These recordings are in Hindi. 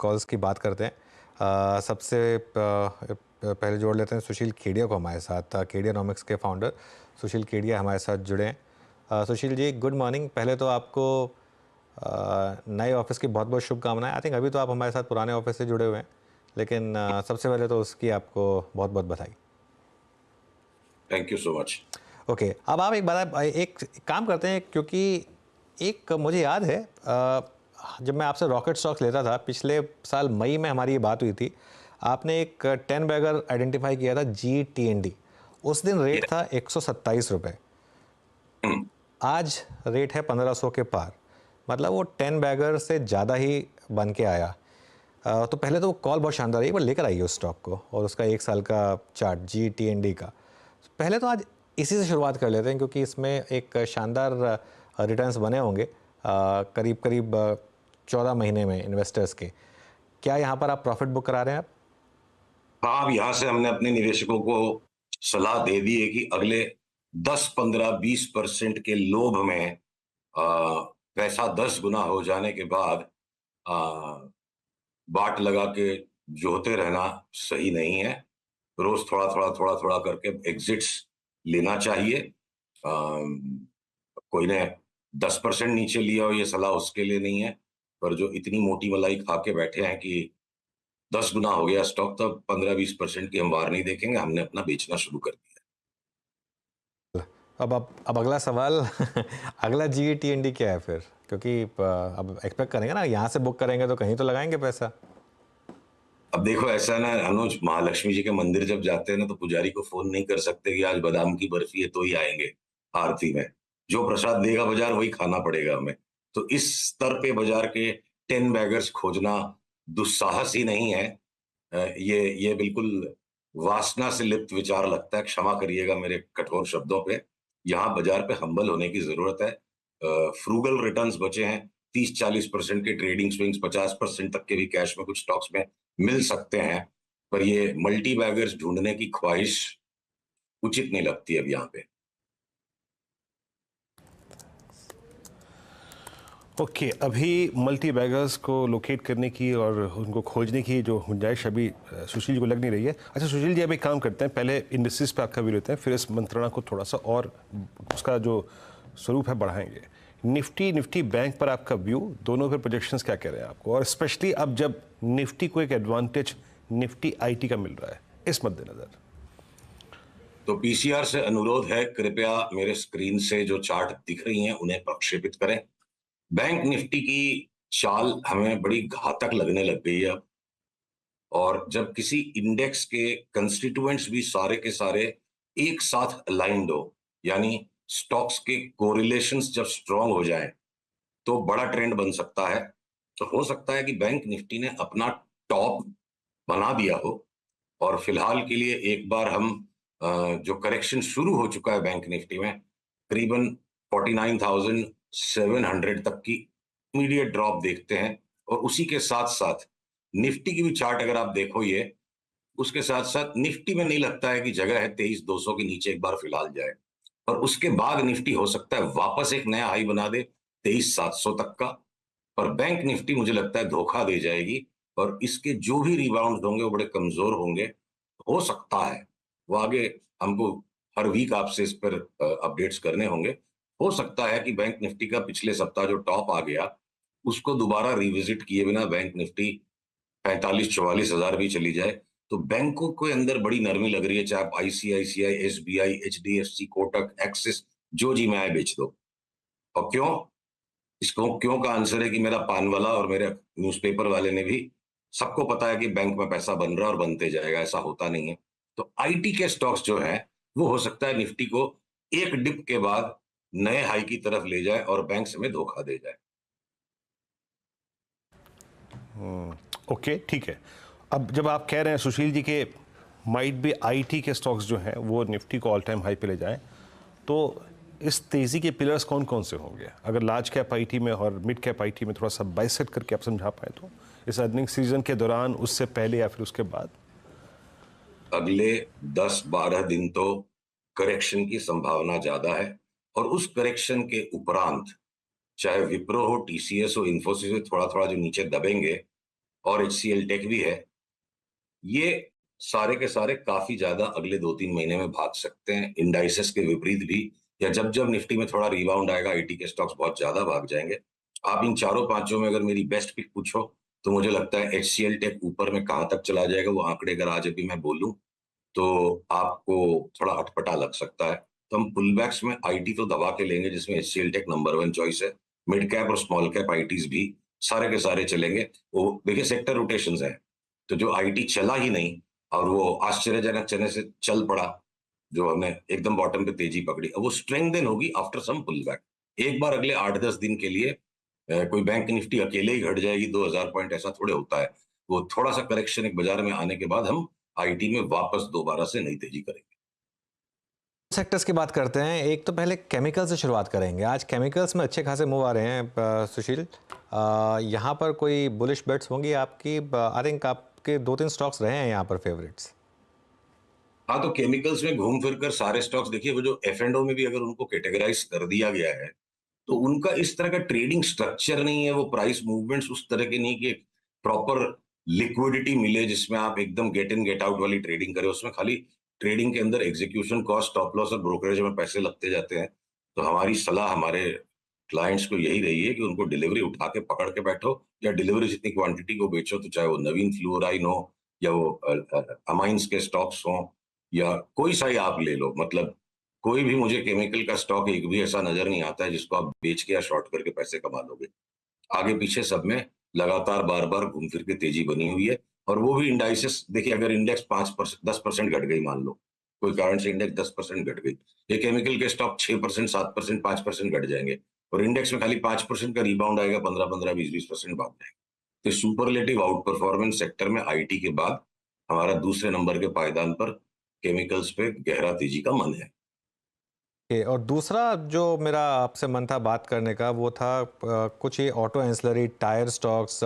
कॉल्स की बात करते हैं। सबसे पहले जोड़ लेते हैं सुशील केडिया को हमारे साथ। केडियानॉमिक्स के फाउंडर सुशील केडिया हमारे साथ जुड़े हैं। Sushil ji, good morning. पहले तो आपको नए ऑफिस की बहुत बहुत शुभकामनाएं। आई थिंक अभी तो आप हमारे साथ पुराने ऑफिस से जुड़े हुए हैं, लेकिन सबसे पहले तो उसकी आपको बहुत बहुत बधाई। Thank you so much. Okay, अब आप एक काम करते हैं, क्योंकि एक मुझे याद है जब मैं आपसे रॉकेट स्टॉक्स लेता था पिछले साल मई में, हमारी ये बात हुई थी। आपने एक 10 बैगर आइडेंटिफाई किया था, GTND। उस दिन रेट था 127 रुपये। आज रेट है 1500 के पार। मतलब वो 10 बैगर से ज़्यादा ही बन के आया। तो पहले तो वो कॉल बहुत शानदार है, एक बार लेकर आइए उस स्टॉक को और उसका एक साल का चार्ट GTND का। पहले तो आज इसी से शुरुआत कर लेते हैं, क्योंकि इसमें एक शानदार रिटर्न्स बने होंगे करीब करीब 14 महीने में इन्वेस्टर्स के। क्या यहाँ पर आप प्रॉफिट बुक करा रहे हैं आप? हाँ, अब यहाँ से हमने अपने निवेशकों को सलाह दे दी है कि अगले 10, 15, 20% के लोभ में पैसा 10 गुना हो जाने के बाद बाट लगा के जोते रहना सही नहीं है। रोज थोड़ा थोड़ा थोड़ा थोड़ा करके एग्जिट्स लेना चाहिए। कोई ने 10% नीचे लिया हो, ये सलाह उसके लिए नहीं है। पर जो इतनी मोटी मलाई खा के बैठे हैं कि 10 गुना हो गया स्टॉक, तब 15-20% की हम वार नहीं देखेंगे। हमने अपना बेचना शुरू कर दिया। अब अगला सवाल अगला GTND क्या है फिर? क्योंकि अब एक्सपेक्ट करेंगे ना, यहाँ से बुक करेंगे तो कहीं तो लगाएंगे पैसा। अब देखो, ऐसा ना अनुज, महालक्ष्मी जी के मंदिर जब जाते हैं ना, तो पुजारी को फोन नहीं कर सकते कि आज बादाम की बर्फी है तो ही आएंगे आरती में। जो प्रसाद देगा बाजार वही खाना पड़ेगा हमें। तो इस स्तर पे बाजार के 10 बैगर्स खोजना दुस्साहस ही नहीं है। ये बिल्कुल वासना से लिप्त विचार लगता है। क्षमा करिएगा मेरे कठोर शब्दों पे। यहाँ बाजार पे हम्बल होने की जरूरत है। फ्रूगल रिटर्न्स बचे हैं। 30-40% के ट्रेडिंग स्विंग्स, 50% तक के भी कैश में कुछ स्टॉक्स में मिल सकते हैं। पर ये मल्टी बैगर्स ढूंढने की ख्वाहिश उचित नहीं लगती अब यहाँ पे। ओके, अभी मल्टी बैगर्स को लोकेट करने की और उनको खोजने की जो गुंजाइश अभी सुशील जी को लग नहीं रही है। अच्छा सुशील जी, अब एक काम करते हैं, पहले इंडस्ट्रीज पे आपका व्यू लेते हैं, फिर इस मंत्रणा को थोड़ा सा और उसका जो स्वरूप है बढ़ाएंगे। निफ्टी बैंक पर आपका व्यू, दोनों पर प्रोजेक्शंस क्या कह रहे हैं आपको, और स्पेशली अब जब निफ्टी को एक एडवांटेज निफ्टी IT का मिल रहा है इस मद्देनजर। तो पीसीआर से अनुरोध है, कृपया मेरे स्क्रीन से जो चार्ट दिख रही हैं उन्हें प्रक्षेपित करें। बैंक निफ्टी की चाल हमें बड़ी घातक लगने लग गई है अब। और जब किसी इंडेक्स के कंस्टिट्यूएंट्स भी सारे के सारे एक साथ अलाइंड हो, यानी स्टॉक्स के कोरिलेशंस जब स्ट्रांग हो जाए, तो बड़ा ट्रेंड बन सकता है। तो हो सकता है कि बैंक निफ्टी ने अपना टॉप बना दिया हो, और फिलहाल के लिए एक बार हम जो करेक्शन शुरू हो चुका है बैंक निफ्टी में, करीबन 49,700 तक की इमीडिएट ड्रॉप देखते हैं। और उसी के साथ साथ निफ्टी की भी चार्ट अगर आप देखो, ये उसके साथ साथ निफ्टी में नहीं लगता है कि जगह है 23,200 के नीचे एक बार फिलहाल जाए। और उसके बाद निफ्टी हो सकता है वापस एक नया हाई बना दे 23,700 तक का। पर बैंक निफ्टी मुझे लगता है धोखा दे जाएगी, और इसके जो भी रिबाउंड होंगे वो बड़े कमजोर होंगे। हो सकता है वो आगे, हमको हर वीक आपसे इस पर अपडेट्स करने होंगे। हो सकता है कि बैंक निफ्टी का पिछले सप्ताह जो टॉप आ गया, उसको दोबारा रिविजिट किए बिना बैंक निफ्टी 45-44 हजार भी चली जाए। तो बैंकों के अंदर बड़ी नरमी लग रही है, चाहे आप ICICI, SBI, HDFC, Kotak, axis, जो जी में आए बेच दो। और क्यों? इसको क्यों का आंसर है कि मेरा पान वाला और मेरे न्यूज़पेपर वाले ने भी, सबको पता है कि बैंक में पैसा बन रहा है और बनते जाएगा, ऐसा होता नहीं है। तो IT के स्टॉक्स जो है, वो हो सकता है निफ्टी को एक डिप के बाद नए हाई की तरफ ले जाए और बैंक में धोखा दे जाए। ओके, ठीक है। अब जब आप कह रहे हैं सुशील जी के माइट भी IT के स्टॉक्स जो हैं वो निफ्टी को ऑल टाइम हाई पे ले जाएं, तो इस तेज़ी के पिलर्स कौन कौन से होंगे? अगर लार्ज कैप IT में और मिड कैप IT में थोड़ा सा बाइसेट करके आप समझा पाए तो, इस अर्निंग सीजन के दौरान, उससे पहले या फिर उसके बाद। अगले 10-12 दिन तो करेक्शन की संभावना ज्यादा है। और उस करेक्शन के उपरांत, चाहे विप्रो हो, TCS हो, इन्फोसिस हो, थोड़ा थोड़ा जो नीचे दबेंगे, और HCL टेक भी है, ये सारे के सारे काफी ज्यादा अगले 2-3 महीने में भाग सकते हैं, इंडाइसेस के विपरीत भी। या जब जब निफ्टी में थोड़ा रिबाउंड आएगा, आईटी के स्टॉक्स बहुत ज्यादा भाग जाएंगे। आप इन चारों पांचों में अगर मेरी बेस्ट पिक पूछो तो मुझे लगता है HCL टेक ऊपर में कहां तक चला जाएगा, वो आंकड़े अगर आज अभी मैं बोलूं तो आपको थोड़ा अटपटा लग सकता है। तो हम पुलबैक्स में आईटी तो दबा के लेंगे, जिसमें HCL टेक नंबर 1 चॉइस है। मिड कैप और स्मॉल कैप आईटीज भी सारे के सारे चलेंगे। वो देखिए सेक्टर रोटेशंस है, तो जो आईटी चला ही नहीं और वो आश्चर्यजनक चने से चल पड़ा, जो हमने एकदम बॉटम पे तेजी पकड़ी, अब वो स्ट्रेंथन होगी आफ्टर सम पुलबैक। एक बार अगले 8-10 दिन के लिए कोई बैंक निफ्टी अकेले ही घट जाएगी 2000 पॉइंट, ऐसा थोड़े होता है। वो थोड़ा सा करेक्शन एक बाजार में आने के बाद हम आईटी में वापस दोबारा से नई तेजी करेंगे। सेक्टर्स की बात करते हैं, एक तो पहले केमिकल से शुरुआत करेंगे। आज केमिकल्स में अच्छे खासे मूव आ रहे हैं सुशील, यहाँ पर कोई बुलिश बेट्स होंगी आपकी? आई थिंक आपके 2-3 स्टॉक्स रहे हैं यहाँ पर फेवरेट्स। हाँ, तो केमिकल्स में घूम फिर कर सारे स्टॉक्स देखिए, वो जो F&O में भी अगर उनको कैटेगराइज कर दिया गया है तो उनका इस तरह का ट्रेडिंग स्ट्रक्चर नहीं है, वो प्राइस मूवमेंट्स उस तरह के नहीं कि प्रॉपर लिक्विडिटी मिले जिसमें आप एकदम गेट इन गेट आउट वाली ट्रेडिंग करें। उसमें खाली ट्रेडिंग के अंदर एग्जीक्यूशन कॉस्ट, स्टॉप लॉस और ब्रोकरेज में पैसे लगते जाते हैं। तो हमारी सलाह हमारे क्लाइंट्स को यही रही है कि उनको डिलीवरी उठा के पकड़ के बैठो, या डिलीवरी जितनी क्वांटिटी को बेचो, तो चाहे वो नवीन फ्लोराइन हो या वो अमाइंस के स्टॉक्स हो या कोई सा ही आप ले लो। मतलब कोई भी मुझे केमिकल का स्टॉक एक भी ऐसा नजर नहीं आता है जिसको आप बेच के या शॉर्ट करके पैसे कमा लोगे। आगे पीछे सब में लगातार बार बार घूम फिर के तेजी बनी हुई है। और वो भी इंडाइसेस देखिए, अगर इंडेक्स 5% 10% घट गई, मान लो कोई कारण से इंडेक्स 10% घट गई, ये केमिकल के स्टॉक 6% 7% 5% घट जाएंगे और इंडेक्स में खाली 5% का रिबाउंड आएगा, 15-15 20-20% भाग जाएंगे। तो सुपरलेटिव आउट परफॉर्मेंस सेक्टर में आईटी के बाद हमारा दूसरे नंबर के पायदान पर केमिकल्स पे गहरा तेजी का मन है। और दूसरा जो मेरा आपसे मन था बात करने का वो था कुछ ये ऑटो एंसिलरी टायर स्टॉक्स,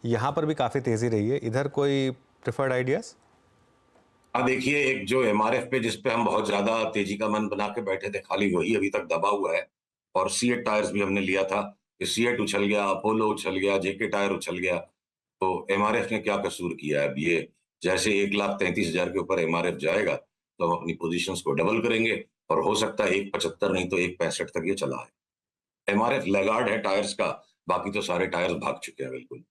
यहाँ पर भी काफ़ी तेज़ी रही है, इधर कोई प्रिफर्ड आइडियाज़? हाँ, देखिए, एक जो एमआरएफ पे जिसपे हम बहुत ज्यादा तेजी का मन बना के बैठे थे, खाली वही अभी तक दबा हुआ है। और सीएट टायर्स भी हमने लिया था, सीएट उछल गया, अपोलो उछल गया, जेके टायर उछल गया। तो एमआरएफ ने क्या कसूर किया है? अब ये जैसे 1,33,000 के ऊपर एमआरएफ जाएगा तो हम अपनी पोजीशंस को डबल करेंगे और हो सकता है 1,75 नहीं तो 1,65 तक ये चला है। एमआरएफ लैगार्ड है टायर्स का, बाकी तो सारे टायर्स भाग चुके हैं बिल्कुल।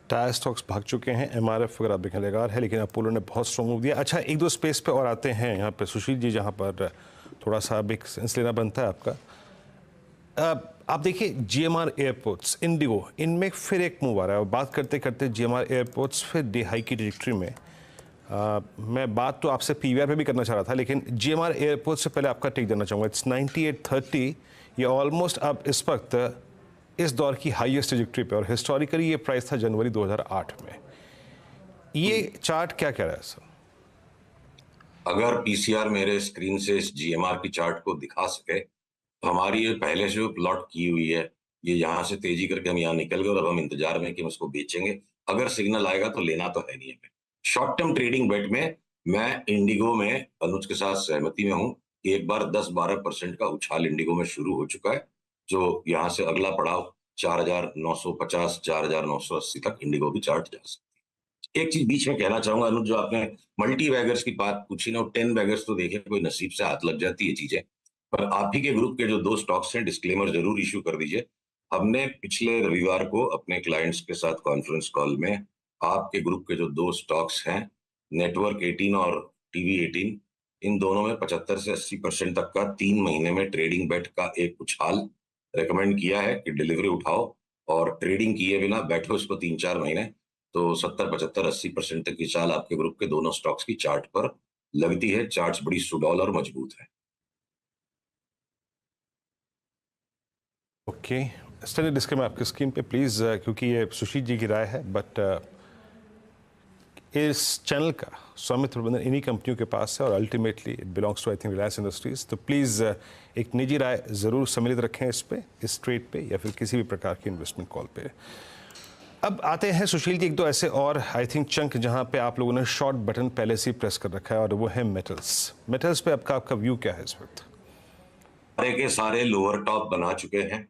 टायर स्टॉक्स भाग चुके हैं, एमआरएफ वगैरह बिकने लगा है, लेकिन अपोलो ने बहुत स्ट्रॉन्ग मूव दिया। अच्छा, एक दो स्पेस पे और आते हैं यहाँ पे सुशील जी, जहाँ पर थोड़ा सा अब एक सेंस लेना बनता है आपका। आप देखिए जीएमआर एयरपोर्ट्स, इंडिगो, इनमें फिर एक मूव आ रहा है। बात करते करते जीएमआर एयरपोर्ट्स फिर डे हाई की ट्रैजेक्टरी में। मैं बात तो आपसे पीवीआर पे भी करना चाह रहा था, लेकिन जीएमआर एयरपोर्ट से पहले आपका टेक देना चाहूँगा। इट्स 9830, ये ऑलमोस्ट अब इस वक्त इस दौर की हाईएस्ट ट्रैजेक्टरी पे, और हिस्टोरिकली ये प्राइस था जनवरी 2008 में। ये चार्ट क्या कह रहा है सर? अगर पीसीआर मेरे स्क्रीन से इस जीएमआर की चार्ट को दिखा सके तो हमारी ये पहले से प्लॉट की हुई है, ये यहाँ से तेजी करके हम यहाँ निकल गए और अब हम इंतजार में कि हम उसको बेचेंगे। अगर सिग्नल आएगा तो लेना तो है नहीं है। शॉर्ट टर्म ट्रेडिंग बेट में मैं इंडिगो में अनुज के साथ सहमति में हूँ कि एक बार 10-12% का उछाल इंडिगो में शुरू हो चुका है, जो यहाँ से अगला पड़ाव 4,950 4,980 तक इंडिगो की चार्ट जा सकती है। एक चीज बीच में कहना चाहूंगा अनुज, जो आपने मल्टी बैगर्स की बात पूछी ना, 10 बैगर्स तो देखिए कोई नसीब से हाथ लग जाती है चीजें, पर आप ही के ग्रुप के जो 2 स्टॉक्स हैं, डिस्क्लेमर जरूर इश्यू कर दीजिए। हमने पिछले रविवार को अपने क्लाइंट्स के साथ कॉन्फ्रेंस कॉल में आपके ग्रुप के जो 2 स्टॉक्स हैं, नेटवर्क 18 और टीवी 18, इन दोनों में 75 से 80% तक का 3 महीने में ट्रेडिंग बेट का एक उछाल रेकमेंड किया है कि डिलीवरी उठाओ और ट्रेडिंग किए बिना बैठो इसको 3-4 महीने। तो 70 75 80% तक की चाल आपके ग्रुप के दोनों स्टॉक्स की चार्ट पर लगती है। चार्ट्स बड़ी सुडौल और मजबूत है। ओके, स्टैंडर्ड डिस्क्लेमर आपकी स्क्रीन पे प्लीज़, क्योंकि ये सुशील जी की राय है, बट इस चैनल का स्वामित्व प्रबंधन इन्हीं कंपनियों के पास है और ultimately it belongs to I think Reliance Industries. तो प्लीज़ एक निजी राय ज़रूर सम्मिलित रखें इस पे, इस ट्रेड पे या फिर किसी भी प्रकार की इन्वेस्टमेंट कॉल पे। अब आते हैं सुशील जी एक दो ऐसे और आई थिंक चंक जहां पे आप लोगों ने शॉर्ट बटन पहले से ही प्रेस कर रखा है, और वो है मेटल्स। मेटल्स पे आपका व्यू क्या है इस वक्त? सारे के सारे लोअर टॉप बना चुके हैं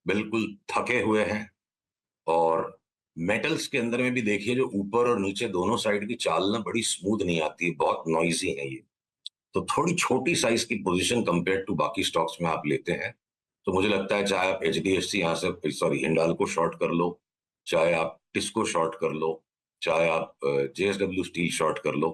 बिल्कुल थके हुए हैं। और मेटल्स के अंदर में भी देखिए जो ऊपर और नीचे दोनों साइड की चाल ना बड़ी स्मूथ नहीं आती है, बहुत नॉइजी है ये। तो थोड़ी छोटी साइज की पोजीशन कंपेयर टू बाकी स्टॉक्स में आप लेते हैं, तो मुझे लगता है चाहे आप एचडीएफसी यहाँ से सॉरी हिंडाल्को शॉर्ट कर लो, चाहे आप टिस्को शॉर्ट कर लो, चाहे आप जेएसडब्ल्यू स्टील शॉर्ट कर लो,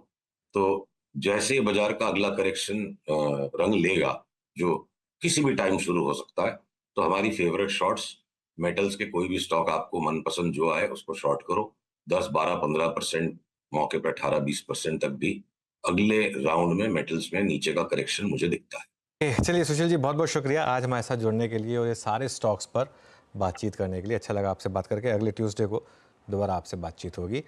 तो जैसे ही बाजार का अगला करेक्शन रंग लेगा, जो किसी भी टाइम शुरू हो सकता है, तो हमारी फेवरेट शॉर्ट्स मेटल्स के कोई भी स्टॉक आपको मनपसंद जो आए उसको शॉर्ट करो। 10, 12, 15% मौके पर 18-20% तक भी अगले राउंड में मेटल्स में नीचे का करेक्शन मुझे दिखता है। चलिए सुशील जी, बहुत बहुत शुक्रिया आज हमारे साथ जुड़ने के लिए और ये सारे स्टॉक्स पर बातचीत करने के लिए। अच्छा लगा आपसे बात करके। अगले ट्यूसडे को दोबारा आपसे बातचीत होगी।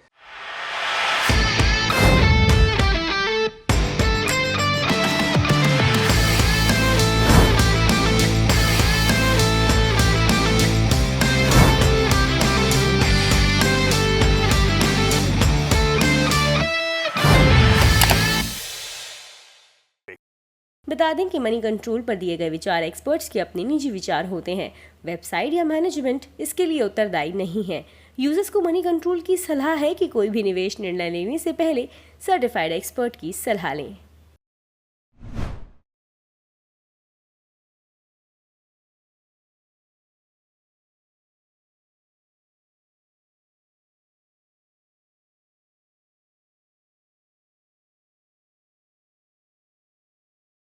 बता दें कि मनी कंट्रोल पर दिए गए विचार एक्सपर्ट्स के अपने निजी विचार होते हैं। वेबसाइट या मैनेजमेंट इसके लिए उत्तरदायी नहीं है। यूजर्स को मनी कंट्रोल की सलाह है कि कोई भी निवेश निर्णय लेने से पहले सर्टिफाइड एक्सपर्ट की सलाह लें।